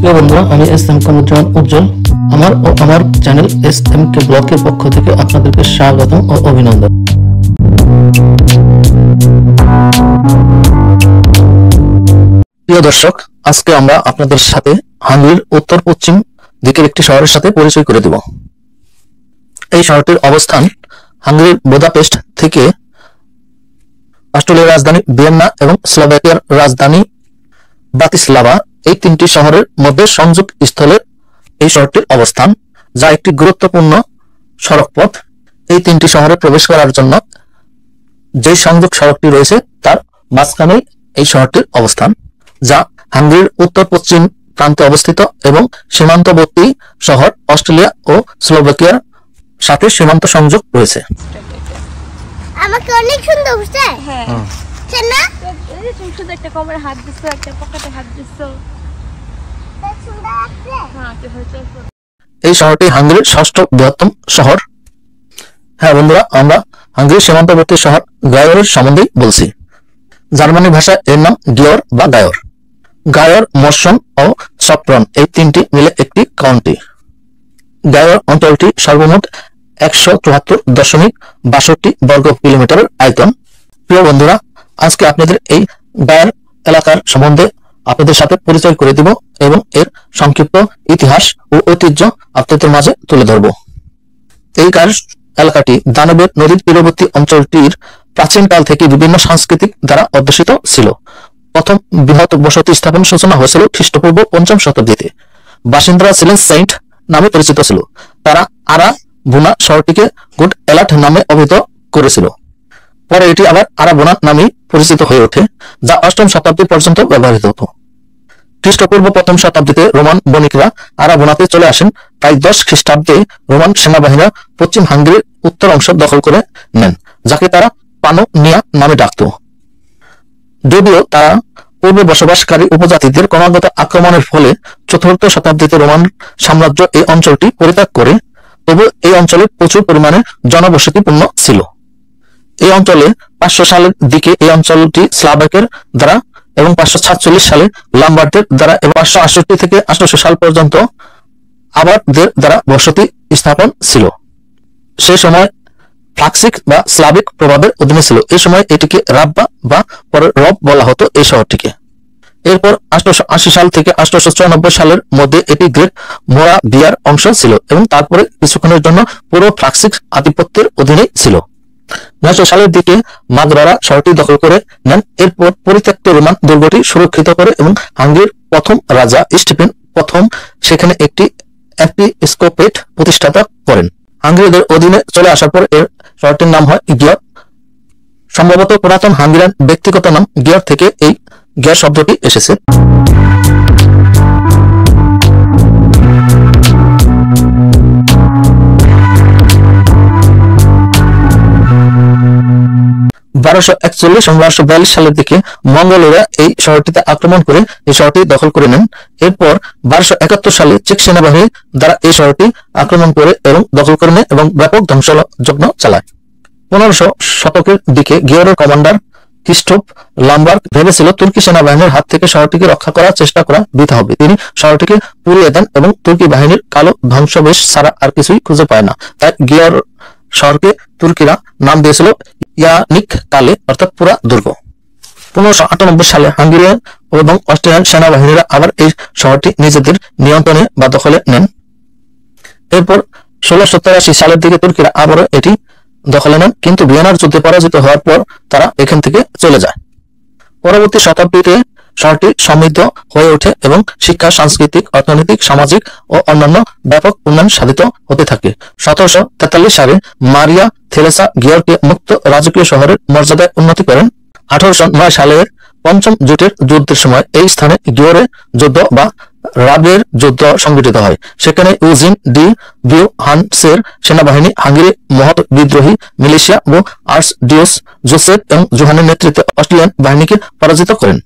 প্রিয় বন্ধুরা, আমি এস এম কামরুজ্জামান উজ্জ্বল। আমার চ্যানেল এস এম কে ব্লগের পক্ষ থেকে আপনাদেরকে স্বাগতম ও অভিনন্দন। প্রিয় দর্শক, আজকে আমরা আপনাদের সাথে হাঙ্গেরির উত্তর পশ্চিম দিকের একটি শহরের সাথে পরিচয় করে দেব। এই শহরটির অবস্থান হাঙ্গেরির বুদাপেস্ট থেকে অস্ট্রিয়ার রাজধানী ভিয়েনা এবং স্লোভাকিয়ার রাজধানী ব্রাতিস্লাভা এই তিনটি শহরের মধ্যে সংযোগ স্থলে এই শহরটির অবস্থান, যা একটি গুরুত্বপূর্ণ সড়ক পথ। এই তিনটি শহরে প্রবেশ করার জন্য যে সংযোগ সড়কটি রয়েছে তার মাঝখানে এই শহরটির অবস্থান, যা হাঙ্গেরির উত্তর পশ্চিম প্রান্তে অবস্থিত এবং সীমান্তবর্তী শহর অস্ট্রেলিয়া ও স্লোভাকিয়ার সাথে সীমান্ত সংযোগ রয়েছে। আমাকে অনেক সুন্দর বুঝছে। হ্যাঁ না এই যে সুন্দর একটা কোমরে হাত দিছো, একটা পকেটে হাত দিছো। তাই সুন্দর আছে। হ্যাঁ কি হয়েছে? এই শহরটি হাঙ্গেরির ষষ্ঠ বৃহত্তম শহর। হ্যাঁ বন্ধুরা, আমরা হাঙ্গেরির সীমান্তবর্তী শহর গায়রের সম্বন্ধে বলছি। জার্মানি ভাষায় এর নাম গিয়র বা গায়র। গায়র, মরসন ও সপ্রন এই তিনটি মিলে একটি কাউন্টি। গায়র অঞ্চলটি সর্বমোট 174.62 বর্গ কিলোমিটারের আয়তন। প্রিয় বন্ধুরা, আজকে আপনাদের এই গায়র এলাকার সম্বন্ধে আপনাদের সাথে পরিচয় করে দিব এবং এর সংক্ষিপ্ত ইতিহাস ও ঐতিহ্য আপনাদের মাঝে তুলে ধরব। এই গায়র এলাকাটি দানুবের নদীর তীরবর্তী অঞ্চলটির প্রাচীনকাল থেকে বিভিন্ন সাংস্কৃতিক দ্বারা অধ্যুষিত ছিল। প্রথম বৃহৎ বসতি স্থাপন সূচনা হয়েছিল খ্রিস্টপূর্ব 5ম শতাব্দীতে। বাসিন্দারা ছিলেন সেন্ট নামে পরিচিত ছিল। তারা আরা বুনা শহরটিকে গুড এলাট নামে অভিহিত করেছিল। পরে এটি আবার আরা বুনা নামে পরিচিত হয়ে ওঠে, যা 8ম শতাব্দী পর্যন্ত ব্যবহৃত হতো। খ্রিস্টপূর্ব 1ম শতাব্দীতে রোমান বণিকরা আরা বুনাতে চলে আসেন। প্রায় 10 খ্রিস্টাব্দে রোমান সেনাবাহিনীরা পশ্চিম হাঙ্গেরির উত্তর অংশ দখল করে নেন, যাকে তারা পানোনিয়া নামে ডাকত। যদিও তারা পূর্বে বসবাসকারী উপজাতিদের ক্রমাগত আক্রমণের ফলে 4র্থ শতাব্দীতে রোমান সাম্রাজ্য এই অঞ্চলটি পরিত্যাগ করে, তবু এই অঞ্চলে প্রচুর পরিমাণে জনবসতিপূর্ণ ছিল। এই অঞ্চলে 500 সালের দিকে এই অঞ্চলটি স্লাভাকের দ্বারা এবং 546 সালে লাম্বার্ডদের দ্বারা এবং 568 থেকে 800 সাল পর্যন্ত আবারদের দ্বারা বসতি স্থাপন ছিল। সেই সময় ফ্লাক্সিক বা স্লাভিক প্রভাবের অধীনে ছিল। এই সময় এটিকে রাব্বা বা পরে রব বলা হতো এই শহরটিকে। এরপর 880 সাল থেকে 894 সালের মধ্যে এটি গ্রেট মোরাভিয়ার অংশ ছিল এবং তারপরে কিছুক্ষণের জন্য পুরো ফ্লাক্সিক আধিপত্যের অধীনে ছিল। 900 সালের দিকে মাগরারা শহরটি দখল করে নেন। এরপর পরিত্যক্ত রোমান দুর্গটি সুরক্ষিত করে এবং হাঙ্গেরির প্রথম রাজা স্টিফেন প্রথম সেখানে একটি এপিস্কোপেট প্রতিষ্ঠাতা করেন। হাঙ্গেরিদের অধীনে চলে আসার পর এর শহরটির নাম হয় গিয়র। সম্ভবত পুরাতন হাঙ্গেরিয়ান ব্যক্তিগত নাম গিয়র থেকে এই গিয়র শব্দটি এসেছে। 1241 এবং 1242 সালের দিকে মঙ্গোলরা এই শহরটিতে আক্রমণ করে এই শহরটি দখল করে নেন। এরপর 1271 সালে চেক সেনাবাহিনী দ্বারা এই শহরটি আক্রমণ করে এবং দখল করে নেয় এবং ব্যাপক ধ্বংসযজ্ঞ চালায়। 1500 শতকের দিকে গিয়রের কমান্ডার ক্রিস্টোফ লাম্বার্গ ভেবেছিল তুর্কি সেনাবাহিনীর হাত থেকে শহরটিকে রক্ষা করার চেষ্টা করা বৃথা হবে। তিনি শহরটিকে পুড়িয়ে দেন এবং তুর্কি বাহিনীর কালো ধ্বংসবেশ ছাড়া আর কিছুই খুঁজে পায় না। তাই গিয়র শহরকে তুর্কিরা নাম দিয়েছিল ইয়ানিক কালে, অর্থাৎ পুরা দুর্গ। 1598 সালে হাঙ্গেরিয়ান এবং অস্ট্রিয়ান সেনাবাহিনীরা আবার এই শহরটি নিজেদের নিয়ন্ত্রণে বা দখলে নেন। এরপর 1687 সালের দিকে তুর্কিরা আবারও এটি দখলে নেন, কিন্তু ভিয়েনার যুদ্ধে পরাজিত হওয়ার পর তারা এখান থেকে চলে যায়। পরবর্তী শতাব্দীতে শহরটি সমৃদ্ধ হয়ে ওঠে এবং শিক্ষা, সাংস্কৃতিক, অর্থনৈতিক, সামাজিক ও অন্যান্য ব্যাপক উন্নয়ন সাধিত হতে থাকে। 1743 সালে মারিয়া থেরেসা গিয়রকে মুক্ত রাজকীয় শহরের মর্যাদায় উন্নতি করেন। 1809 সালের পঞ্চম জোটের যুদ্ধের সময় এই স্থানে গিয়রে যুদ্ধ বা রাবের যুদ্ধ সংঘটিত হয়। সেখানে ইউজিন ডি বিউহানসের সেনাবাহিনী হাঙ্গেরি মহৎ বিদ্রোহী মিলিশিয়া ও আর্চডিউস জোসেফ এবং জোহানের নেতৃত্বে অস্ট্রিয়ান বাহিনীকে পরাজিত করেন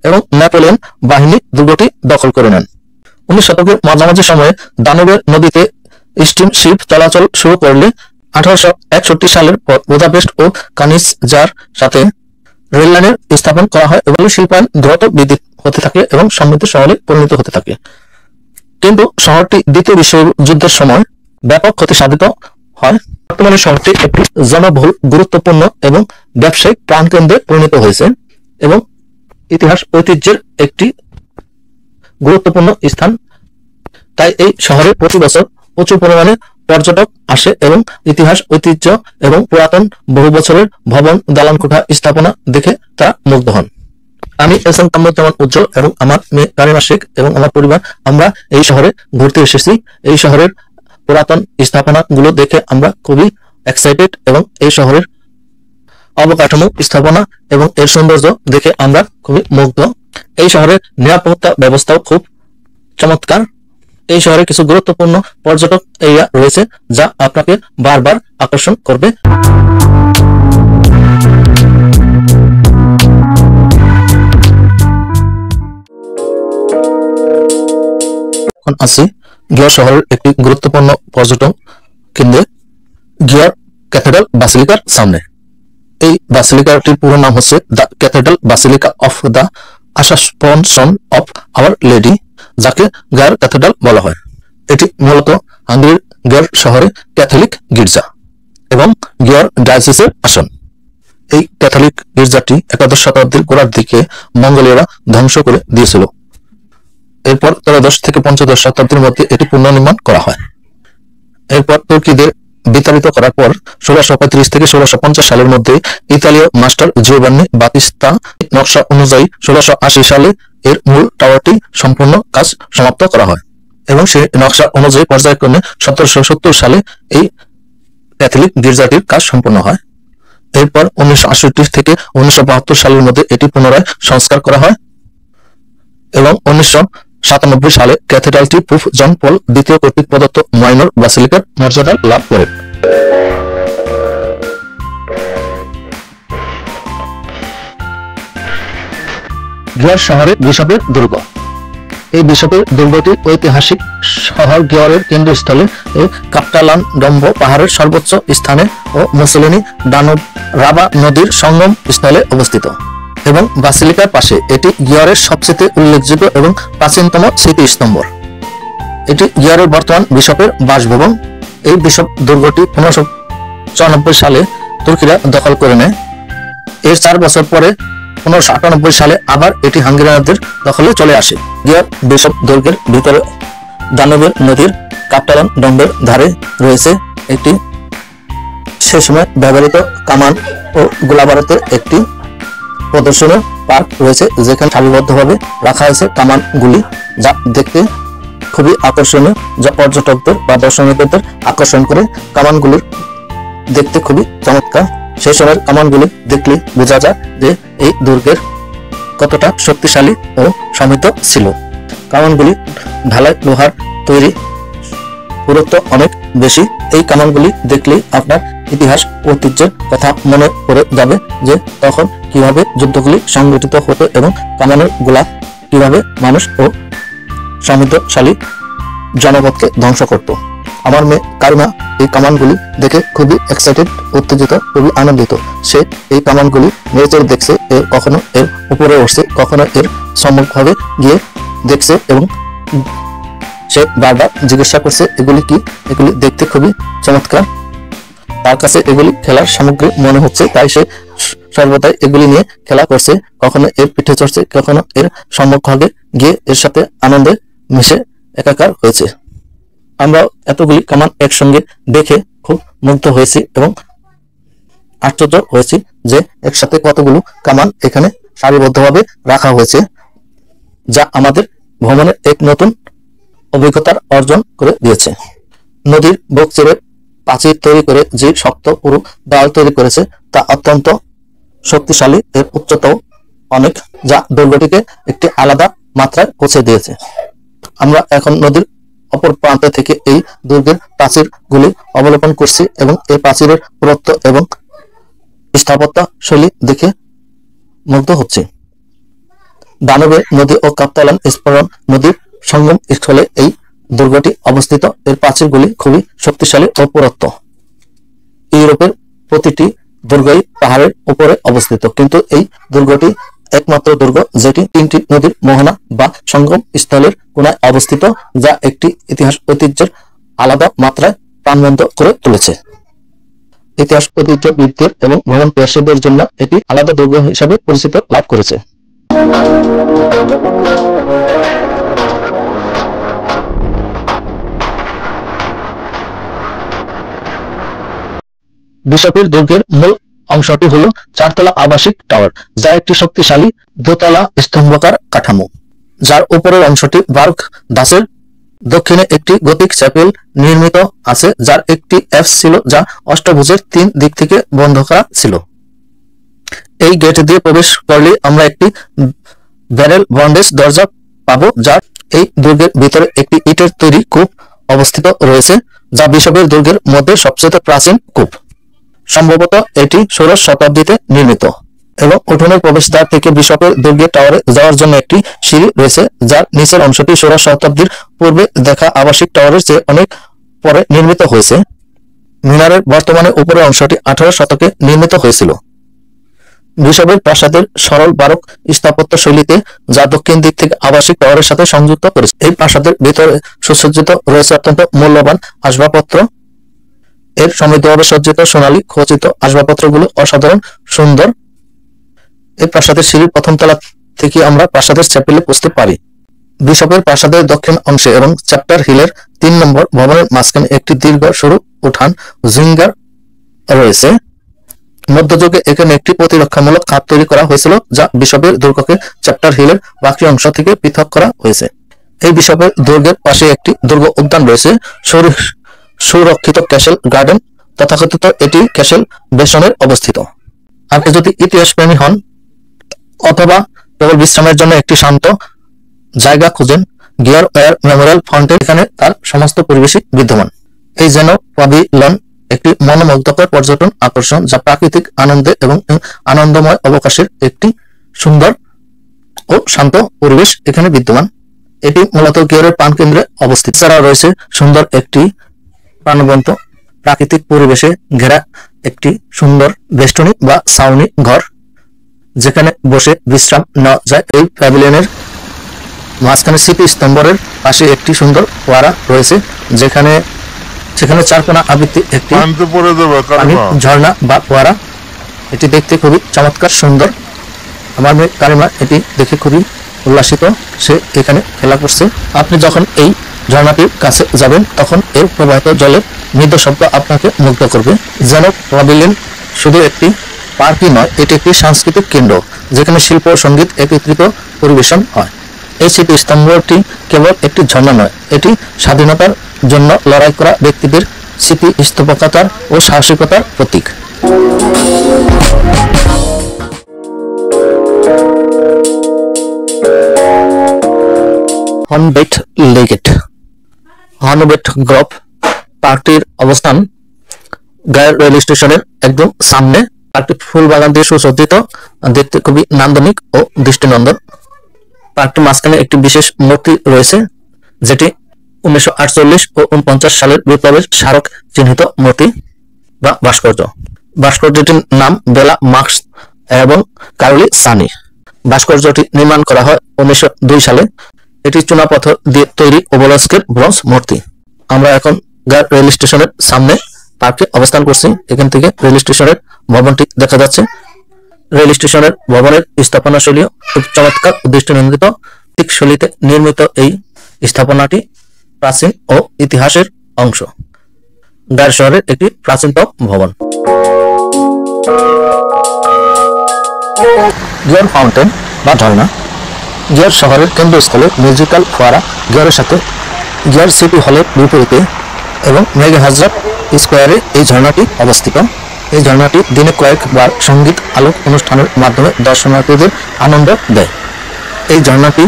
এবং নেপোলিয়ন বাহিনী দুর্গটি দখল করে নেন। 19 শতকের মাঝামাঝি সময়ে দানুবের নদীতে স্টিম শিপ চলাচল শুরু করলে 1861 সালের পর বুদাপেস্ট ও কানিসজার সাথে রেললাইনের স্থাপন করা হয় এবং শিল্পায়ন দ্রুত বৃদ্ধি হতে থাকে এবং সমৃদ্ধ শহরে পরিণত হতে থাকে। কিন্তু শহরটি দ্বিতীয় বিশ্বযুদ্ধের সময় ব্যাপক ক্ষতি সাধিত হয়। বর্তমানে শহরটি একটি জনবহুল, গুরুত্বপূর্ণ এবং ব্যবসায়িক প্রাণকেন্দ্রে পরিণত হয়েছে এবং ইতিহাস ঐতিহ্যের একটি গুরুত্বপূর্ণ স্থান। তাই এই শহরে প্রতি বছর প্রচুর পরিমাণে পর্যটক আসে এবং ইতিহাস, ঐতিহ্য এবং পুরাতন বহু বছরের ভবন, দালানকোঠা, স্থাপনা দেখে তারা মুগ্ধ হন। আমি এস.এম. কামরুজ্জামান উজ্জ্বল এবং আমার মেয়ে কারিমা শেখ এবং আমার পরিবার আমরা এই শহরে ঘুরতে এসেছি। এই শহরের পুরাতন স্থাপনাগুলো দেখে আমরা খুবই এক্সাইটেড এবং এই শহরের অবকাঠামো, স্থাপনা এবং এর সৌন্দর্য দেখে আমরা খুবই মুগ্ধ। এই শহরের নিরাপত্তা ব্যবস্থাও খুব চমৎকার। এই শহরে কিছু গুরুত্বপূর্ণ পর্যটক এরিয়া রয়েছে যা আপনাকে বারবার আকর্ষণ করবে। এখন আছি গিয়র শহরের একটি গুরুত্বপূর্ণ পর্যটন কেন্দ্রে, গিয়র ক্যাথেড্রাল বাসিলিকার সামনে। এই বাসিলিকাটির পুরো নাম হচ্ছে the cathedral basilica of the assumption of our lady, যাকে গিয়র ক্যাথেড্রাল বলা হয়। এটি মূলত হাঙ্গেরির গিয়র শহরে ক্যাথলিক গির্জা এবং গিয়র ডায়োসিসের আসন। এই ক্যাথলিক গির্জাটি একাদশ শতাব্দীর গোড়ার দিকে মঙ্গোলীয়রা ধ্বংস করে দিয়েছিল। এরপর 13 থেকে 15 শতাব্দীর মধ্যে এটি পুনর্নির্মাণ করা হয়। এরপর তুর্কিদের বিতাড়িত করার পর 1635 থেকে 1650 সালের মধ্যে ইতালীয় মাস্টার জিওভান্নি বাতিস্তা নকশা অনুযায়ী 1680 সালে এর মূল টাওয়ারটি সম্পূর্ণ কাজ সমাপ্ত করা হয় এবং সেই নকশা অনুযায়ী পর্যায়ক্রমে 1770 সালে এই ক্যাথলিক গির্জাটির কাজ সম্পন্ন হয়। এরপর 1968 থেকে 1972 সালের মধ্যে এটি পুনরায় সংস্কার করা হয় এবং 1997 সালে ক্যাথেড্রালটি পোপ জন পল দ্বিতীয় কর্তৃক প্রদত্ত মাইনর বাসিলিকার মর্যাদা লাভ করে। গিয়র শহরে বিশপের দুর্গ। এই বিশপের দুর্গটি ঐতিহাসিক শহর গিয়রের কেন্দ্রস্থলে এই কাপ্তালান ডম্ব পাহাড়ের সর্বোচ্চ স্থানে ও মুসোলিনি দানুব রাবা নদীর সঙ্গম স্থলে অবস্থিত এবং বাসিলিকার পাশে। এটি গিয়রের সবচেয়ে উল্লেখযোগ্য এবং প্রাচীনতম স্মৃতিস্তম্ভ। এটি গিয়রের বর্তমান বিশপের বাসভবন। এই বিশপ দুর্গটি 1594 সালে তুর্কিরা দখল করে নেয়। এর 4 বছর পরে 1598 সালে আবার এটি হাঙ্গেরিয়ানদের দখলে চলে আসে। গিয়র বিশপ দুর্গের ভিতরে দানুবের নদীর কাপ্তালান ডম্বের ধারে রয়েছে একটি সে সময় ব্যবহৃত কামান ও গোলাবারুদের একটি প্রদর্শনী পার্ক রয়েছে, যেখানে সারিবদ্ধভাবে রাখা হয়েছে কামানগুলি, যা দেখতে খুবই আকর্ষণীয়, যা পর্যটকদের বা দর্শনার্থীদের আকর্ষণ করে। কামানগুলির দেখতে খুবই চমৎকার। সেই সময়ের কামানগুলি দেখলে বোঝা যায় যে এই দুর্গের কতটা শক্তিশালী ও সমৃদ্ধ ছিল। কামানগুলি ঢালাই লোহার তৈরি, পুরুত্ব অনেক বেশি। এই কামানগুলি দেখলেই আপনার ইতিহাস ঐতিহ্যের কথা মনে পড়ে যাবে, যে তখন কিভাবে যুদ্ধগুলি সংগঠিত হতো এবং কামানের গোলা কিভাবে মানুষ ও সমৃদ্ধশালী জনপদকে ধ্বংস করত। আমার মেয়ে কারিমা এই কামানগুলি দেখে খুবই এক্সাইটেড, উত্তেজিত, খুবই আনন্দিত। সে এই কামানগুলি নেড়েচেড়ে দেখছে, এর কখনো এর উপরে উঠছে, কখনো এর সম্মুখভাবে গিয়ে দেখছে এবং সে বারবার জিজ্ঞাসা করছে এগুলি কি। এগুলি দেখতে খুবই চমৎকার, তার কাছে এগুলি খেলার সামগ্রী মনে হচ্ছে, তাই সে সর্বদাই এগুলি নিয়ে খেলা করছে। কখনো এর পিঠে চড়ছে, কখনো এর সম্মুখভাগে গিয়ে এর সাথে আনন্দে মিশে একাকার হয়েছে। আমরা এতগুলি কামান একসঙ্গে দেখে খুব মুগ্ধ হয়েছি এবং আশ্চর্য হয়েছি যে একসাথে কতগুলো কামান এখানে সারিবদ্ধভাবে রাখা হয়েছে, যা আমাদের ভ্রমণের এক নতুন অভিজ্ঞতার অর্জন করে দিয়েছে। নদীর বুক চিরে প্রাচীর তৈরি করে যে শক্ত পুরু দেওয়াল তৈরি করেছে তা অত্যন্ত শক্তিশালী, এর উচ্চতাও অনেক, যা দুর্গটিকে একটি আলাদা মাত্রায় পৌঁছে দিয়েছে। আমরা এখন নদীর অপর প্রান্ত থেকে এই দুর্গের প্রাচীর গুলি অবলোকন করছি এবং এই প্রাচীরের পুরুত্ব এবং স্থাপত্য শৈলী দেখে মুগ্ধ হচ্ছে। দানুবে নদী ও কাপ্তালান স্পরণ নদীর সঙ্গম স্থলে এই দুর্গটি অবস্থিত। এর প্রাচীরগুলি খুবই শক্তিশালী ও পুরাতন। ইউরোপের প্রতিটি দুর্গই পাহাড়ের উপরে অবস্থিত, কিন্তু এই দুর্গটি একমাত্র দুর্গ যেটি 3টি নদীর মোহনা বা সঙ্গম স্থলের কোনায় অবস্থিত, যা একটি ইতিহাস ঐতিহ্যের আলাদা মাত্রায় প্রাণবন্ত করে তুলেছে। ইতিহাস ঐতিহ্যবিদদের এবং ভ্রমণ পিপাসুদের জন্য এটি আলাদা দুর্গ হিসাবে পরিচিতি লাভ করেছে। বিশপের দুর্গের মূল অংশটি হল 4তলা আবাসিক টাওয়ার, যা একটি শক্তিশালী দোতলা স্তম্ভকার কাঠামো, যার উপরের অংশটি বার্গ দাসের দক্ষিণে একটি গথিক চ্যাপেল নির্মিত আছে, যার একটি এফ ছিল যা অষ্টভুজের 3 দিক থেকে বন্ধ করা ছিল। এই গেট দিয়ে প্রবেশ করলে আমরা একটি ব্যারেল বন্ডেজ দরজা পাবো, যার এই দুর্গের ভিতরে একটি ইটের তৈরি কূপ অবস্থিত রয়েছে, যা বিশপের দুর্গের মধ্যে সবচেয়ে প্রাচীন কূপ। সম্ভবত এটি 16 শতাব্দীতে নির্মিত এবং উঠোনের প্রবেশদ্বার থেকে বিশপের দুর্গের টাওয়ারে যাওয়ার জন্য একটি সিঁড়ি রয়েছে, যার নিচের অংশটি 16 শতাব্দীর পূর্বে দেখা আবাসিক টাওয়ারের চেয়ে অনেক পরে নির্মিত হয়েছে। মিনারের বর্তমানে উপরের অংশটি 18 শতকে নির্মিত হয়েছিল। বিশপের প্রাসাদের সরল বারক স্থাপত্য শৈলীতে, যা দক্ষিণ দিক থেকে আবাসিক টাওয়ারের সাথে সংযুক্ত করেছে। এই প্রাসাদের ভিতরে সুসজ্জিত রয়েছে অত্যন্ত মূল্যবান আসবাবপত্র। এর সমৃদ্ধভাবে সজ্জিত সোনালী খচিত আসবাবপত্রগুলো অসাধারণ সুন্দর। এই প্রাসাদের সিঁড়ির প্রথম তলা থেকে আমরা প্রাসাদের চ্যাপেলে পৌঁছতে পারি। বিশপের প্রাসাদের দক্ষিণ অংশে এবং চ্যাপ্টার হিলের 3 নম্বর ভবনের মাঝখানে একটি দীর্ঘ সরু উঠান জিঙ্গার রয়েছে। মধ্যযুগে এখানে একটি প্রতিরক্ষামূলক খাত তৈরি করা হয়েছিল, যা বিশপের দুর্গকে চ্যাপ্টার হিলের বাকি অংশ থেকে পৃথক করা হয়েছে। এই বিশপের দুর্গের পাশে একটি দুর্গ উদ্যান রয়েছে, সুরক্ষিত ক্যাসেল গার্ডেন তথাকথিত। এটি ক্যাসেল বেসনের অবস্থিত। আপনি যদি ইতিহাস প্রেমী হন অথবা কেবল বিশ্রামের জন্য একটি শান্ত জায়গা খুঁজেন, গিয়ার ওয়ার মেমোরিয়াল ফাউন্টেন এখানে তার সমস্ত পরিবেশই বিদ্যমান। এই যেন প্যাভিলিয়ন একটি মনোমুগ্ধকর পর্যটন আকর্ষণ, যা প্রাকৃতিক আনন্দে এবং আনন্দময় অবকাশের একটি সুন্দর ও শান্ত পরিবেশ এখানে বিদ্যমান। এটি মূলত গিয়ারের প্রাণকেন্দ্রে অবস্থিত। এছাড়া রয়েছে সুন্দর একটি প্রাণবন্ত প্রাকৃতিক পরিবেশে ঘেরা একটি সুন্দর বেষ্টনী বা ছাউনি ঘর, যেখানে বসে বিশ্রাম নেওয়া যায়। এই প্যাভিলিয়নের মাঝখানে স্মৃতি স্তম্ভের পাশে একটি সুন্দর ফোয়ারা রয়েছে, যেখানে 4 কোণা আবৃত্তি একটি ঝর্ণা বা ফোয়ারা। এটি দেখতে খুবই চমৎকার সুন্দর। আমার মেয়ে কারিমা এটি দেখে খুবই উল্লাসিত, সে এখানে খেলা করছে। আপনি যখন এই ঝর্ণাটির কাছে যাবেন তখন এর প্রবাহিত জলের মৃদু শব্দ আপনাকে মুগ্ধ করবে। যেন প্যাভিলিয়ন শুধু একটি পার্কই নয়, এটি একটি সাংস্কৃতিক কেন্দ্র, যেখানে শিল্প ও সঙ্গীত একত্রিত পরিবেশন হয়। এই স্মৃতিস্তম্ভটি কেবল একটি ঝর্ণা নয়, এটি স্বাধীনতার জন্য লড়াই করা ব্যক্তিদের স্থিতিস্থাপকতার ও সাহসিকতার প্রতীক। হর্নবেট লেগেট হর্নবেট গ্রোভ পার্কটির অবস্থান গায়ের রেল স্টেশনের একদম সামনে। পার্কটি ফুল বাগান দিয়ে সুসজ্জিত, দেখতে খুবই নান্দনিক ও দৃষ্টিনন্দন। পার্কটির মাঝখানে একটি বিশেষ মূর্তি রয়েছে, যেটি 1948 ও 49 সালের বিপ্লবের স্মারক চিহ্নিত মূর্তি বা ভাস্কর্য। ভাস্কর্যটির নাম বেলা মার্কস এবং কার্লি সানি। ভাস্কর্যটি নির্মাণ করা হয় 1902 সালে। এটি চুনাপাথর দিয়ে তৈরি ওবেলস্কের ব্রোঞ্জ মূর্তি। আমরা এখন রেল স্টেশনের সামনে পার্কে অবস্থান করছি। এখান থেকে রেল স্টেশনের ভবনটি দেখা যাচ্ছে। রেল স্টেশনের ভবনের স্থাপনা শৈলীও খুব চমৎকার দৃষ্টিনন্দিত। ঠিক শৈলীতে নির্মিত এই স্থাপনাটি প্রাচীন ও ইতিহাসের অংশ। গায়ের শহরের একটি প্রাচীনতম ভবন। গিয়ার ফাউন্টেন বা ঝর্ণা গিয়ার শহরের কেন্দ্রস্থলে মিউজিক্যাল ফোয়ারা গিয়ারের সাথে গিয়ার সিটি হলের বিপরীতে এবং মেঘে হাজরাত স্কোয়ারে এই ঝর্ণাটি অবস্থিত। এই ঝর্ণাটি দিনে কয়েকবার সঙ্গীত আলোক অনুষ্ঠানের মাধ্যমে দর্শনার্থীদের আনন্দ দেয়। এই ঝর্ণাটি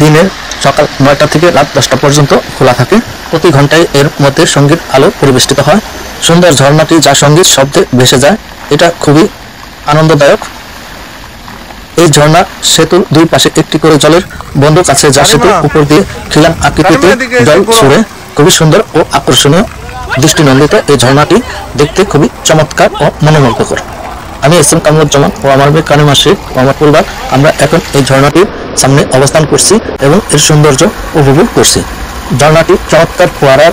দিনের সকাল 9টা থেকে রাত 10টা পর্যন্ত খোলা থাকে। প্রতি ঘন্টায় এর মধ্যে সঙ্গীত আলো পরিবেষ্টিত হয়। সুন্দর ঝর্ণাটি যা সঙ্গীত শব্দে ভেসে যায়, এটা খুবই আনন্দদায়ক। এই ঝর্ণা সেতুর 2 পাশে একটি করে জলের বন্দুক আছে, যা সেতুর উপর দিয়ে খিলান আকৃতিতে জল ছুড়ে খুবই সুন্দর ও আকর্ষণীয় দৃষ্টিনন্দিত এই ঝর্ণাটি দেখতে খুবই চমৎকার ও মনোমুগ্ধকর। আমি এস এম কামরুজ্জামান ও আমার মেয়ে কানিমা শেখ ও আমার পরিবার আমরা এখন এই ঝর্ণাটির সামনে অবস্থান করছি এবং এর সৌন্দর্য উপভোগ করছি। ঝর্ণাটি চমৎকার ফোয়ারার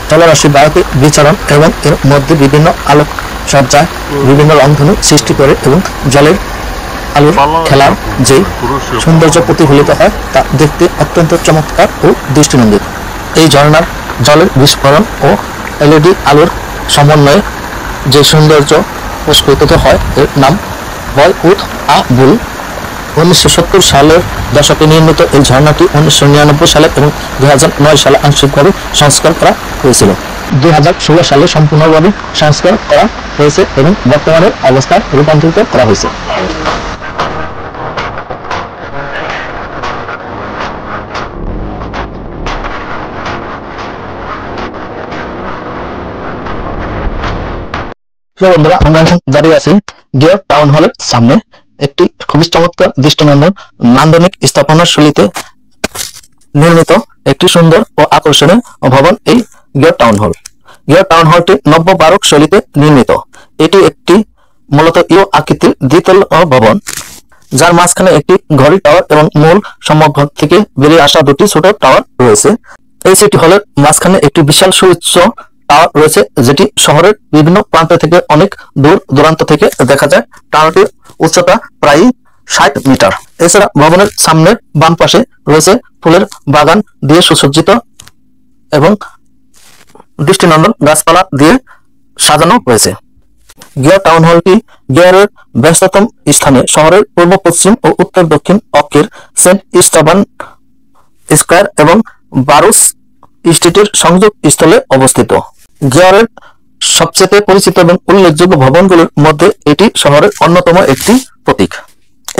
জলরাশি বায়ুতে বিচরণ এবং এর মধ্যে বিভিন্ন আলোক সজ্জায় বিভিন্ন রংধনু সৃষ্টি করে এবং জলের আলোর খেলার যে সৌন্দর্য প্রতিফলিত হয় তা দেখতে অত্যন্ত চমৎকার ও দৃষ্টিনন্দিত। এই ঝর্ণার জলের বিস্ফোরণ ও এলইডি আলোর সমন্বয়ে যে সৌন্দর্য প্রস্ফুটিত হয় এর নাম বলিউড বুল। 1970 সালের দশকে নির্মিত এই ঝর্ণাটি 1999 সালে এবং 2009 সালে আংশিকভাবে সংস্কার করা হয়েছিল। 2016 সালে সম্পূর্ণভাবে সংস্কার করা হয়েছে এবং বর্তমানের অবস্থায় রূপান্তরিত করা হয়েছে। বন্ধুরা, আমরা এখন দাঁড়িয়ে আছি গিয়ার টাউন হলের সামনে। একটি খুবই চমৎকার দৃষ্টিনন্দন নান্দনিক স্থাপনার শৈলীতে নির্মিত একটি সুন্দর ও আকর্ষণীয় ভবন এই Gyor town hall. Gyor town হলটি নব্য বারোক শৈলীতে নির্মিত। এটি একটি মূলত ইউ আকৃতির দ্বিতল ভবন, যার মাঝখানে একটি ঘড়ি টাওয়ার এবং মূল সম্মুখভাগ থেকে বেরিয়ে আসা দুটি ছোট টাওয়ার রয়েছে। এই সিটি হলের মাঝখানে একটি বিশাল সুউচ্চ টাওয়ার রয়েছে, যেটি শহরের বিভিন্ন প্রান্ত থেকে অনেক দূর দূরান্ত থেকে দেখা যায়। টাওয়ারটির উচ্চতা প্রায় 60 মিটার। এছাড়া ভবনের সামনের বাম পাশে রয়েছে ফুলের বাগান দিয়ে সুসজ্জিত এবং দৃষ্টিনন্দন গাছপালা দিয়ে সাজানো হয়েছে। গিয়ার টাউন হলটি গিয়ারের ব্যস্ততম স্থানে শহরের পূর্ব পশ্চিম ও উত্তর দক্ষিণ অক্ষের সেন্ট স্টেফান স্কয়ার এবং বারুস স্ট্রিটের সংযোগ স্থলে অবস্থিত। গিয়ারের সবচেয়ে পরিচিত এবং উল্লেখযোগ্য ভবনগুলোর মধ্যে এটি শহরের অন্যতম একটি প্রতীক।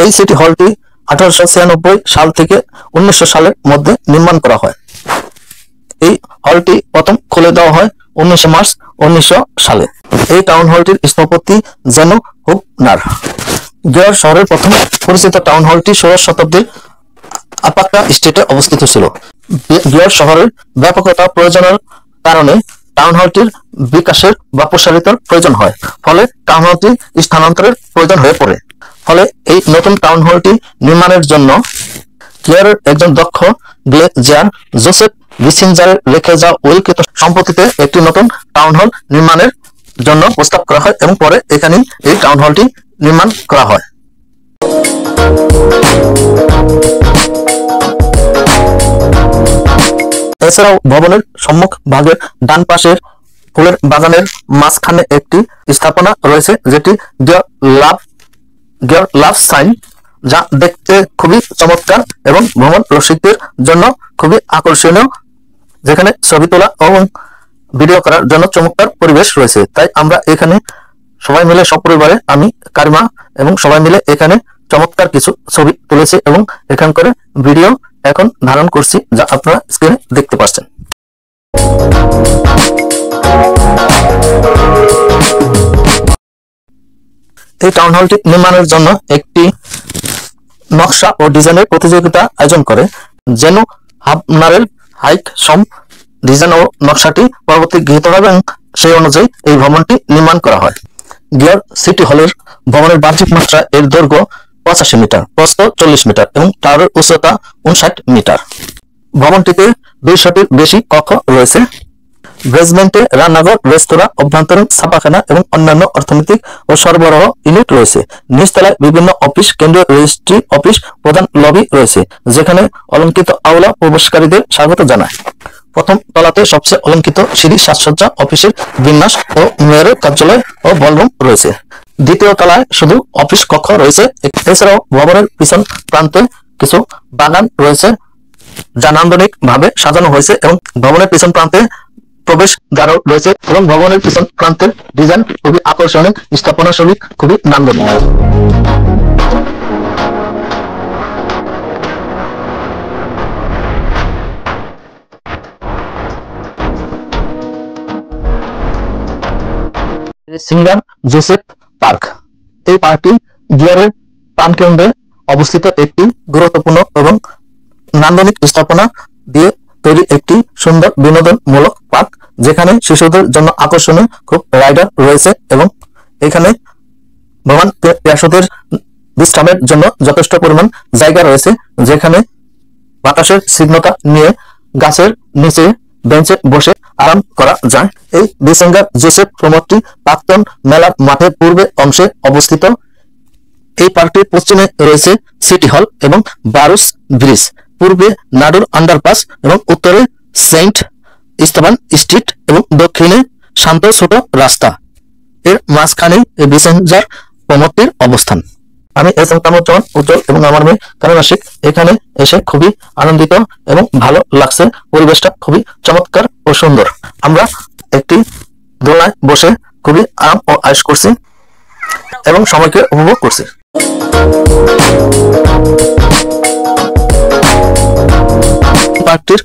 এই সিটি হলটি 1896 সাল থেকে 1900 সালের মধ্যে নির্মাণ করা হয়। এই হলটি প্রথম খুলে দেওয়া হয় 19 মার্চ 1900 সালে। এই টাউন হলটির স্থপতি জেনো হুবনার। গিয়ার শহরের প্রথম পরিচিত টাউন হলটি 16 শতাব্দীর আপাক্কা স্ট্রিটে অবস্থিত ছিল। গিয়ার শহরের ব্যাপকতা প্রয়োজনের কারণে টাউন হলটির বিকাশের বা প্রসারিত প্রয়োজন হয়, ফলে টাউন হলটি স্থানান্তরের প্রয়োজন হয়ে পড়ে। ফলে এই নতুন টাউন হলটি নির্মাণের জন্য গিয়ারের একজন দক্ষ গ্লেজিয়ার জোসেফ বিসিঞ্জারের রেখে যাওয়া উল্লিখিত সম্পত্তিতে একটি নতুন টাউন হল নির্মাণের জন্য প্রস্তাব করা হয় এবং পরে এখানেই এই টাউন হলটি নির্মাণ করা হয়। এছাড়াও ভবনের সম্মুখ ভাগের ডান পাশের ফুলের বাগানের মাঝখানে একটি স্থাপনা রয়েছে, যেটি গিয়ার লাভ সাইন, যা দেখতে খুবই চমৎকার এবং ভ্রমণ রসিকদের জন্য খুবই আকর্ষণীয়, যেখানে ছবি তোলা এবং ভিডিও করার জন্য চমৎকার পরিবেশ রয়েছে। তাই আমরা এখানে সবাই মিলে সপরিবারে আমি কারিমা এবং সবাই মিলে এখানে চমৎকার কিছু ছবি তুলেছি এবং এখানকার ভিডিও এখন ধারণ করছি, যা আপনারা স্ক্রিনে দেখতে পাচ্ছেন। এই টাউন হলটি নির্মাণের জন্য একটি নকশা ও ডিজাইনের প্রতিযোগিতা আয়োজন করে জেনো হুবনারের হাইক সম ডিজাইন ও নকশাটি পরবর্তী গৃহীত হবে এবং সেই অনুযায়ী এই ভবনটি নির্মাণ করা হয়। গিয়ার সিটি হলের ভবনের বাহ্যিক মাত্রা এর দৈর্ঘ্য 85 মিটার, প্রস্থ 40 মিটার এবং টাওয়ারের উচ্চতা 59 মিটার। ভবনটিতে 200টির বেশি কক্ষ রয়েছে। বেসমেন্টে রান্নাঘর, রেস্তোরাঁ, অভ্যন্তরীণ ছাপাখানা এবং অন্যান্য অর্থনৈতিক ও সরবরাহ ইউনিট রয়েছে। নিচতলায় বিভিন্ন অফিস, কেন্দ্রীয় রেজিস্ট্রি অফিস, প্রধান লবি রয়েছে, যেখানে অলংকৃত আওলা প্রবেশকারীদের স্বাগত জানায়। প্রথম তলাতে সবচেয়ে অলংকৃত সিঁড়ি, সাজসজ্জা, অফিসের বিন্যাস ও মেয়রের কার্যালয় ও বলরুম রয়েছে। দ্বিতীয় তলায় শুধু অফিস কক্ষ রয়েছে। এছাড়াও ভবনের পিছন প্রান্তে কিছু বাগান রয়েছে, যা নান্দনিক ভাবে সাজানো হয়েছে এবং ভবনের পিছন প্রান্তে প্রবেশ দ্বারও রয়েছে এবং ভবনের পিছন প্রান্তের ডিজাইন খুবই আকর্ষণীয়, স্থাপনা শৈলী খুবই নান্দনিক। Singer Joseph park. এই পার্কটি গিয়ারের প্রাণকেন্দ্রে অবস্থিত একটি গুরুত্বপূর্ণ এবং নান্দনিক স্থাপনা দিয়ে তৈরি একটি সুন্দর বিনোদনমূলক পার্ক, যেখানে শিশুদের জন্য আকর্ষণীয় খুব রাইডার রয়েছে এবং এখানে ভ্রমণ পিপাসুদের বিশ্রামের জন্য যথেষ্ট পরিমাণ জায়গা রয়েছে, যেখানে বাতাসের স্নিগ্ধতা নিয়ে গাছের নিচে বেঞ্চে বসে আরাম করা যায়। এই বিসেঙ্গার জোসেফ প্রমোদটি প্রাক্তন মেলার মাঠের পূর্বে অংশে অবস্থিত। এই পার্কটির পশ্চিমে রয়েছে সিটি হল এবং বারুস ব্রিজ, পূর্বে নাডুর আন্ডারপাস এবং উত্তরে সেন্ট ইস্তাবান স্ট্রিট এবং দক্ষিণে শান্ত ছোট রাস্তা। এর মাঝখানে এই বিসেঞ্জার প্রমোদটির অবস্থান। আমি এস এম কামরুজ্জামান উজ্জ্বল এবং আমার মেয়ে কারণ আশিক এখানে এসে খুবই আনন্দিত এবং ভালো লাগছে। পরিবেশটা খুবই চমৎকার ও সুন্দর। আমরা একটি দোলনায় বসে খুবই আরাম ও আয়েশ করছি এবং সময়কে উপভোগ করছি। পার্কটির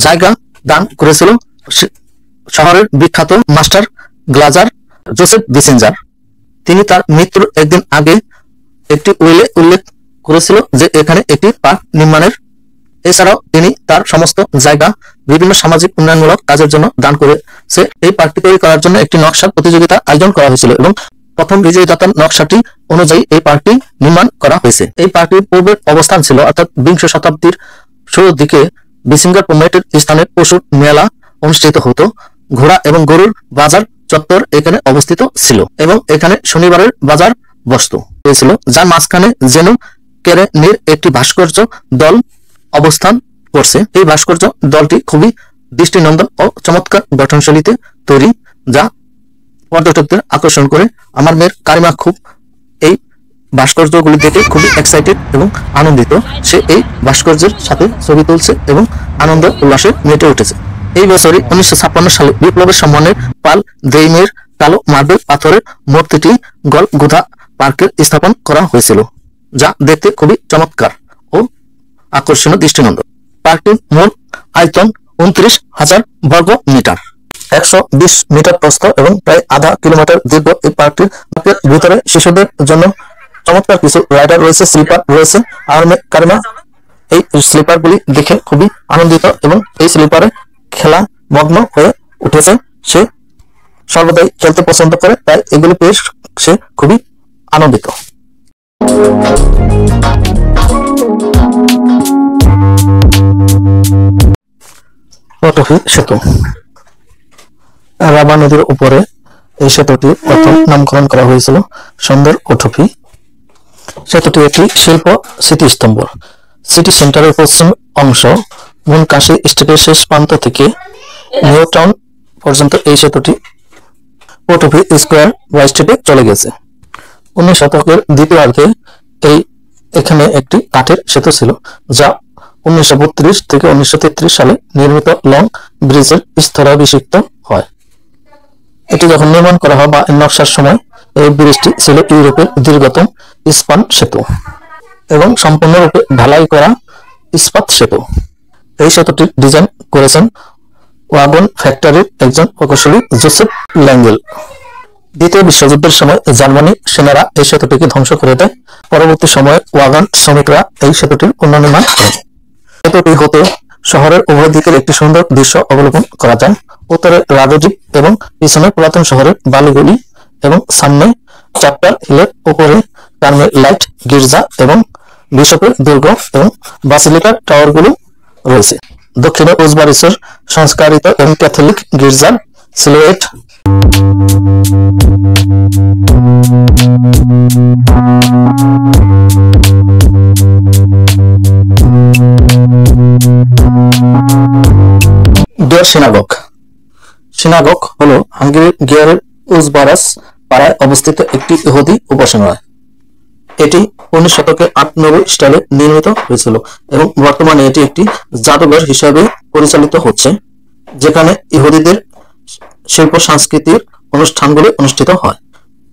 জায়গা দান করেছিল শহরের বিখ্যাত মাস্টার গ্লাজার জোসেফ বিসেঞ্জার। তিনি তার মৃত্যুর একদিন আগে একটি উইলে উল্লেখ করেছিল যে এখানে একটি পার্ক নির্মাণের। এছাড়াও তিনি তার সমস্ত জায়গা বিভিন্ন সামাজিক উন্নয়নমূলক কাজের জন্য দান করেছে। এই পার্কটি তৈরি করার জন্য একটি নকশার প্রতিযোগিতা আয়োজন করা হয়েছিল এবং প্রথম বিজয়ীদাতার নকশাটি অনুযায়ী এই পার্কটি নির্মাণ করা হয়েছে। এই পার্কটির পূর্বের অবস্থান ছিল অর্থাৎ বিংশ শতাব্দীর শুরুর দিকে বিসেঞ্জার প্রমোটের স্থানে পশুর মেলা অনুষ্ঠিত হতো। ঘোড়া এবং গরুর বাজার চত্বর এখানে অবস্থিত ছিল এবং এখানে শনিবারের বাজার বসতো হয়েছিল, যার মাঝখানে যেন কেরেনির একটি ভাস্কর্য দল অবস্থান করছে। এই ভাস্কর্য দলটি খুবই দৃষ্টিনন্দন ও চমৎকার গঠনশৈলীতে তৈরি, যা পর্যটকদের আকর্ষণ করে। আমার মেয়ের কারিমা খুব এই ভাস্কর্যগুলি দেখে খুবই এক্সাইটেড এবং আনন্দিত। সে এই ভাস্কর্যের সাথে ছবি তুলছে এবং আনন্দ উল্লাসে মেতে উঠেছে। এই বছরই 1956 সালে বিপ্লবের সম্মানে পাল দেইমের কালো মার্বেল পাথরের মূর্তিটি গলগোধা পার্কে স্থাপন করা হয়েছিল, যা দেখতে খুবই চমৎকার ও আকর্ষণীয় দৃষ্টিনন্দন। পার্কটির মূল আয়তন 29,000 বর্গ মিটার, 120 মিটার প্রস্থ এবং প্রায় আধা কিলোমিটার দীর্ঘ। এই পার্কটির ভিতরে শিশুদের জন্য চমৎকার কিছু রাইডার রয়েছে, স্লিপার রয়েছে। আর কারিমা এই স্লিপার গুলি দেখে খুবই আনন্দিত এবং এই স্লিপারে খেলা মগ্ন হয়ে উঠেছে। সে সর্বদাই খেলতে পছন্দ করে, তাই এগুলি পেয়ে সে খুবই আনন্দিত। পটভি সেতু, রাবা নদীর উপরে এই সেতুটি প্রথম নামকরণ করা হয়েছিল সুন্দর পটভি। সেতুটি একটি শিল্প স্মৃতিস্তম্ভ। সিটি সেন্টারের পশ্চিম অংশ মুনকাশি স্ট্রিটের শেষ প্রান্ত থেকে নিউ টাউন পর্যন্ত এই সেতুটি পটভি স্কোয়ার ওয়াই স্ট্রিটে চলে গেছে। 19 শতকের দ্বিতীয়ার্ধে এখানে একটি কাঠের সেতু ছিল, যা 1932 থেকে 1933 সালে নির্মিত লং ব্রিজের স্থলাভিষিক্ত হয়। এটি যখন নির্মাণ করা হয় বা নকশার সময় এই ব্রিজটি ছিল ইউরোপের দীর্ঘতম স্পান সেতু এবং সম্পূর্ণরূপে ঢালাই করা ইস্পাত সেতু। এই সেতুটির ডিজাইন করেছেন ওয়াগন ফ্যাক্টরির একজন প্রকৌশলী জোসেফ ল্যাঙ্গেল। দ্বিতীয় বিশ্বযুদ্ধের সময় জার্মানি সেনারা এই সেতুটিকে ধ্বংস করে দেয়। পরবর্তী সময়ে ওয়াগন শ্রমিকরা এই সেতুটির পুনর্নির্মাণ করে। সেতুটি হতে শহরের উভয় দিকের একটি সুন্দর দৃশ্য অবলোকন করা যায়। উত্তরে রাজদ্বীপ এবং পিছনে পুরাতন শহরের বালিগুলি এবং সামনে চ্যাপ্টার হিলের উপরে কার্মেলাইট গির্জা এবং বিশপের দুর্গ এবং বাসিলিকার টাওয়ারগুলো রয়েছে। দক্ষিণে উজবারিসের সংস্কারিত এবং ক্যাথলিক গির্জার সিলুয়েট। সিনাগগ। সিনাগগ হলো হাঙ্গেরির গিয়ারের উজবারাস পাড়ায় অবস্থিত একটি ইহুদি উপাসনালয়। এটি 19 শতকের 98 স্টাইলে নির্মিত হয়েছিল এবং বর্তমানে এটি একটি জাদুঘর হিসাবে পরিচালিত হচ্ছে, যেখানে ইহুদিদের শিল্প সাংস্কৃতিক অনুষ্ঠানগুলি অনুষ্ঠিত হয়।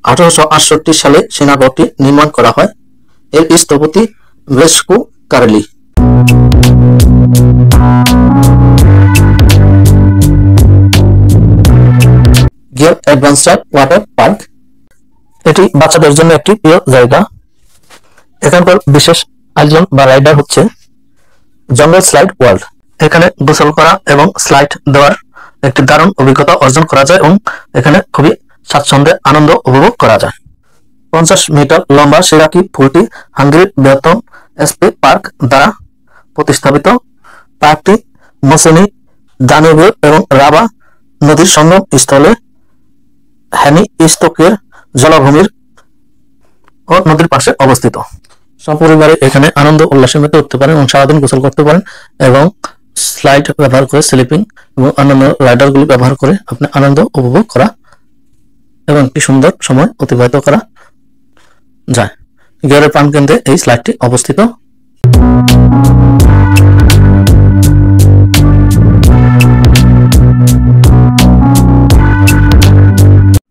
1868 সালে সিনাগগটি নির্মাণ করা হয়। এর স্থপতি ভেস্কো Kareli. Gear adventure water park, এটি বাচ্চাদের জন্য একটি প্রিয় জায়গা। এখানকার বিশেষ আয়োজন বা রাইডার হচ্ছে জঙ্গল স্লাইড ওয়ার্ল্ড। এখানে গোসল করা এবং স্লাইড দেওয়ার একটি দারুণ অভিজ্ঞতা অর্জন করা যায় এবং এখানে খুবই স্বাচ্ছন্দ্যে আনন্দ উপভোগ করা যায়। 50 মিটার লম্বা শিরাকি পুলটি হাঙ্গেরির বৃহত্তম এসপি পার্ক দ্বারা প্রতিস্থাপিত। পার্কটি মোসেনি, দানুবিউ এবং রাবা নদীর সঙ্গম স্থলে হ্যানিস্টোকের জলাভূমির ও নদীর পাশে অবস্থিত। সপরিবারে এখানে আনন্দ উল্লাসে মেতে উঠতে পারেন এবং সারাদিন গোসল করতে পারেন এবং স্লাইড ব্যবহার করে স্লিপিং এবং অন্যান্য রাইডারগুলি ব্যবহার করে আপনি আনন্দ উপভোগ করা এবং একটি সুন্দর সময় অতিবাহিত করা যায়। গিয়ারের প্রাণকেন্দ্রে এই স্লাইডটি অবস্থিত।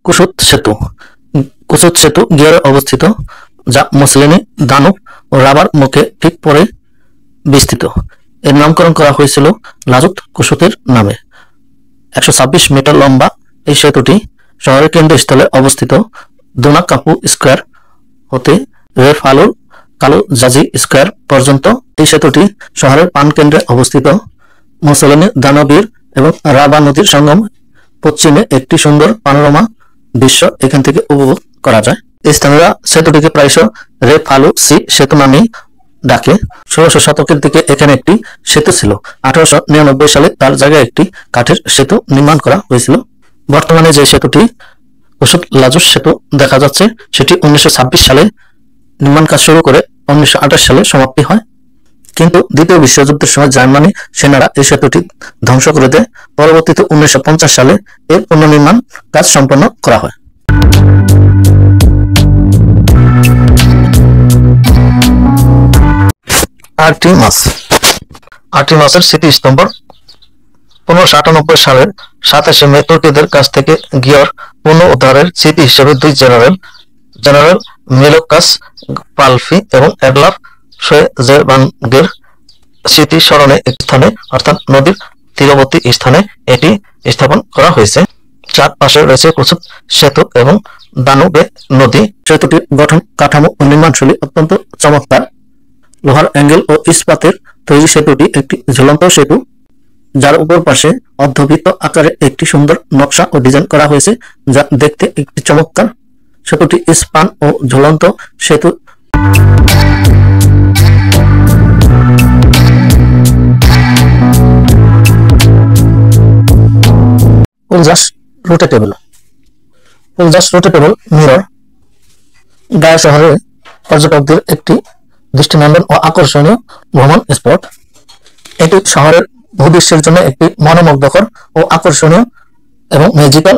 কুসুত সেতু। কুসুত সেতু গিয়ারে অবস্থিত, যা মুসলিনি, দানুব ও রাবার মুখে ঠিক পরে বিস্তৃত। এর নামকরণ করা হয়েছিল লাজুত কুসুতের নামে। 126 মিটার লম্বা এই সেতুটি শহরের কেন্দ্রস্থলে অবস্থিত দোনাকাপু স্কোয়ার হতে রেফালুর কালুজাজি স্কোয়ার পর্যন্ত। এই সেতুটি শহরের প্রাণকেন্দ্রে অবস্থিত। মুসলিনি, দানুবির এবং রাবা নদীর সঙ্গম পশ্চিমে একটি সুন্দর পানোরামা দৃশ্য এখান থেকে উপভোগ করা যায়। স্থানীয়রা সেতুটিকে প্রায়শই রেফালু সি সেতু নামেই ডাকে। 1600 শতকের দিকে এখানে একটি সেতু ছিল। 1899 সালে তার জায়গায় একটি কাঠের সেতু নির্মাণ করা হয়েছিল। বর্তমানে যে সেতুটি কুসুত লাজুস সেতু দেখা যাচ্ছে, সেটি 1926 সালে নির্মাণ কাজ শুরু করে 1928 সালে সমাপ্তি হয়। কিন্তু দ্বিতীয় বিশ্বযুদ্ধের সময় জার্মানি সেনারা এই সেতুটি ধ্বংস করে দেয়। পরবর্তীতে 1950 সালে এর পুনর্নির্মাণ কাজ সম্পন্ন করা হয়। আর্টিমাস। আর্টিমাসের স্মৃতিস্তম্ভ 1598 সালের 27 মে তুর্কিদের কাছ থেকে গিয়র পুনরুদ্ধারের স্মৃতি হিসেবে দুই জেনারেল মিলোকাস পালফি এবং অ্যাডলফ শোয়েজেরবার্গের স্মৃতি স্মরণে এক স্থানে, অর্থাৎ নদীর তীরবর্তী স্থানে এটি স্থাপন করা হয়েছে। চারপাশে রয়েছে কুসুত সেতু এবং দানুবে নদী। সেতুটির গঠন কাঠামো ও নির্মাণশৈলী অত্যন্ত চমৎকার। লোহার অ্যাঙ্গেল ও ইস্পাতের তৈরি সেতুটি একটি ঝুলন্ত সেতু, যার উপর পাশে অর্ধবৃত্ত আকারে একটি সুন্দর নকশা ও ডিজাইন করা হয়েছে, যা দেখতে একটি চমৎকার। সেতুটি স্পান ও ঝুলন্ত সেতু রোটেটেবল মিরর গায়া শহরে পর্যটকদের একটি দৃষ্টিনন্দন ও আকর্ষণীয় ভ্রমণ স্পট। এটি শহরের ভূদৃশ্যের জন্য একটি মনোমুগ্ধকর ও আকর্ষণীয় এবং ম্যাজিক্যাল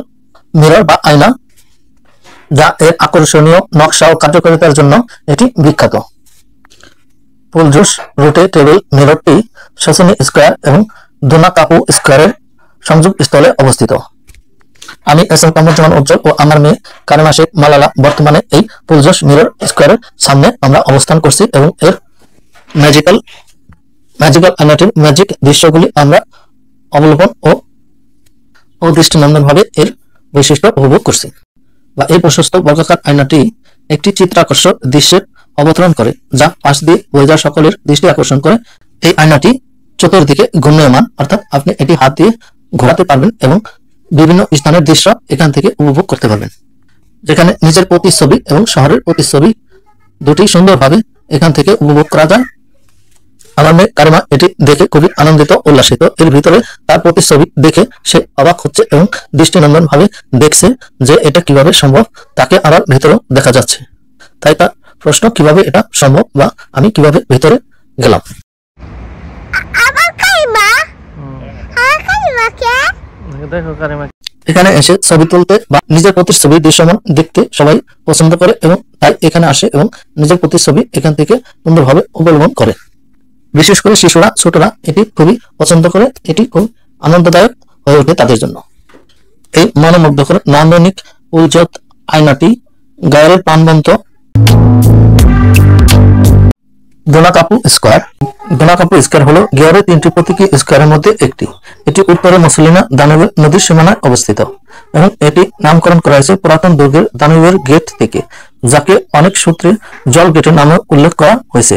মিরর বা আয়না, যা এর আকর্ষণীয় নকশা ও কার্যকারিতার জন্য এটি বিখ্যাত। পুলজুস রোটেটেবল মিররটি শোসেনি স্কোয়ার এবং দোনাকাপু স্কোয়ারের সংযোগ স্থলে অবস্থিত। আমি এস.এম. কামরুজ্জামান উজ্জ্বল ও আমার মেয়ে কারিমা শেখ মালালা বর্তমানে এই পুলজুস মিরর স্কোয়ারের সামনে আমরা অবস্থান করছি এবং এর ম্যাজিক্যাল আয়নাটির ম্যাজিক দৃশ্যগুলি আমরা অবলোকন ও দৃষ্টিনন্দন ভাবে এর বৈশিষ্ট্য উপভোগ করছি। বা এই প্রশস্ত বর্গাকার আয়নাটি একটি চিত্রাকর্ষক দৃশ্যের অবতরণ করে, যা পাশ দিয়ে বয়ে যাওয়া সকলের দৃষ্টি আকর্ষণ করে। এই আয়নাটি চতুর্দিকে ঘূর্ণায়মান, অর্থাৎ আপনি এটি হাত দিয়ে ঘোরাতে পারবেন এবং বিভিন্ন স্থানের দৃশ্য এখান থেকে উপভোগ করতে পারবেন, যেখানে নিজের প্রতিচ্ছবি এবং শহরের প্রতিচ্ছবি দুটি সুন্দরভাবে এখান থেকে উপভোগ করা যায়। আমার মেয়ে কারিমা এটি দেখে খুবই আনন্দিত, উল্লাসিত। এর ভিতরে তার প্রতিচ্ছবি দেখে সে অবাক হচ্ছে এবং দৃষ্টিনন্দন ভাবে দেখছে যে এটা কিভাবে সম্ভব, তাকে আবার ভেতরেও দেখা যাচ্ছে। তাই তার প্রশ্ন, কিভাবে এটা সম্ভব বা আমি কিভাবে ভেতরে গেলাম। এখানে এসে ছবি তুলতে বা নিজের প্রতিচ্ছবি দৃশ্যমান দেখতে সবাই পছন্দ করে এবং তাই এখানে আসে এবং নিজের প্রতিচ্ছবি এখান থেকে সুন্দরভাবে অবলম্বন করে। বিশেষ করে শিশুরা, ছোটরা এটি খুবই পছন্দ করে। এটি খুব আনন্দদায়ক হয়ে ওঠে তাদের জন্য। এই মনোমুগ্ধকর নান্দনিক উজ্জ্বল আয়নাটি গায়ের প্রাণবন্ত দোনাকাপু স্কোয়ার। দোনাকাপু স্কোয়ার হলো গিয়রের 3টি প্রতীকী স্কোয়ারের মধ্যে একটি। এটি উত্তরে মুসলিনা দানুবে নদীর সীমানায় অবস্থিত এবং এটি নামকরণ করা হয়েছে পুরাতন দুর্গের দানুবের গেট থেকে, যাকে অনেক সূত্রে জল গেটের নামে উল্লেখ করা হয়েছে।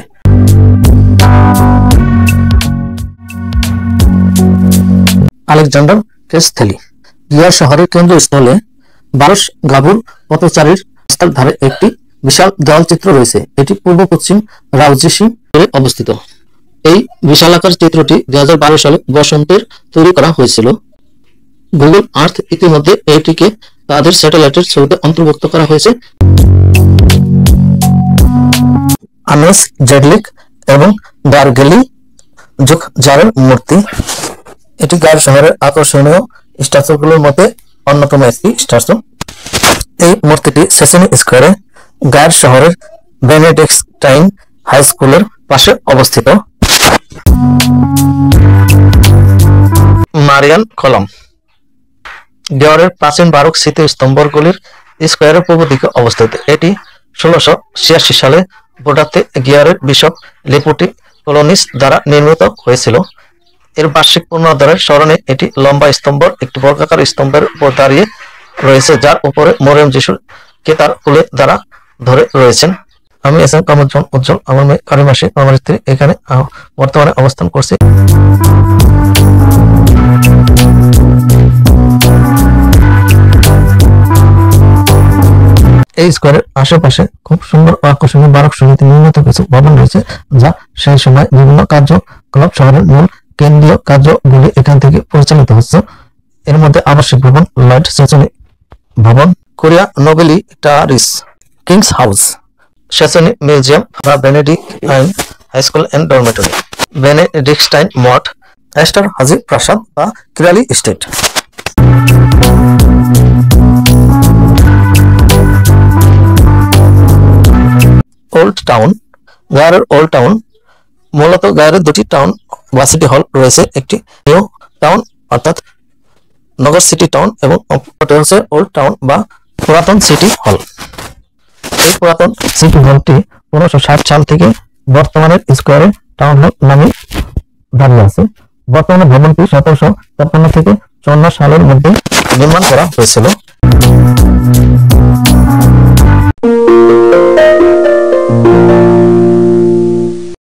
আলেকজান্ডার কেসথেলি। গিয়ার শহরের কেন্দ্রস্থলে বারস গাভুর পথচারীর রাস্তার ধারে একটি বিশাল দেওয়ালচিত্র রয়েছে। এটি পূর্ব পশ্চিম রাউজিসি অবস্থিত। এই বিশালাকার চিত্রটি 2012 সালে বসন্তের তৈরি করা হয়েছিল। গুগল আর্থ ইতিমধ্যে এটিকে তাদের স্যাটেলাইটের ছবিতে অন্তর্ভুক্ত করা হয়েছে। আনেস জেডলিক এবং ডারগেলি জুকজারের মূর্তি। এটি গায়ের শহরের আকর্ষণীয় স্ট্যাচুগুলোর মধ্যে অন্যতম একটি স্ট্যাচু। এই মূর্তিটি সেসেনি স্কোয়ারে গায়ের শহরের বেনেডিক্টাইন হাই স্কুলের পাশে অবস্থিত। মারিয়ান কলম গিয়রের প্রাচীন বারোক স্মৃতিস্তম্ভগুলির স্কোয়ারের পূর্ব দিকে অবস্থিত। এটি 1686 সালে বোডাতে গিয়রের বিশপ লেপুটি কলোনিস দ্বারা নির্মিত হয়েছিল। এর বার্ষিক পুনরুদ্ধারের স্মরণে এটি লম্বা স্তম্ভ একটি বর্গাকার স্তম্ভের উপর দাঁড়িয়ে রয়েছে, যার উপরে মরিয়ম যিশুর কে তার কুলে দ্বারা ধরে রয়েছেন। আমি এস এম কামরুজ্জামান উজ্জ্বল, আমার মেয়ে কারিমা শেখ, আমার স্ত্রী এখানে বর্তমানে অবস্থান করছে। এই স্কোয়ারের আশেপাশে খুব সুন্দর ও আকর্ষণীয় বারোক শৈলীতে নির্মিত কিছু ভবন রয়েছে, যা সেই সময় বিভিন্ন কার্যকলাপ শহরের মূল কেন্দ্রীয় কার্যগুলি এখান থেকে পরিচালিত হচ্ছে। এর মধ্যে আবাসিক ভবন, লয়েড সেসনি ভবন, Curia Nobilitaris, kings house, Szechenyi museum বা Benedictine high school and dormitory, Benedictine মঠ, এস্টার হাজি প্রাসাদ বা কিরালি স্টেট। ওল্ড টাউন গায়ারের ওল্ড টাউন মূলত গায়ারের দুটি টাউন বা সিটি হল রয়েছে, একটি নিউ টাউন অর্থাৎ নগর সিটি টাউন এবং অপরটি হচ্ছে ওল্ড টাউন বা পুরাতন সিটি হল। এই পুরাতন সিটি হলটি 1560 সাল থেকে বর্তমানের স্কোয়ারে টাউন হল নামে দাঁড়িয়ে আছে। বর্তমানে ভবনটি 1753 থেকে 54 সালের মধ্যে নির্মাণ করা হয়েছিল।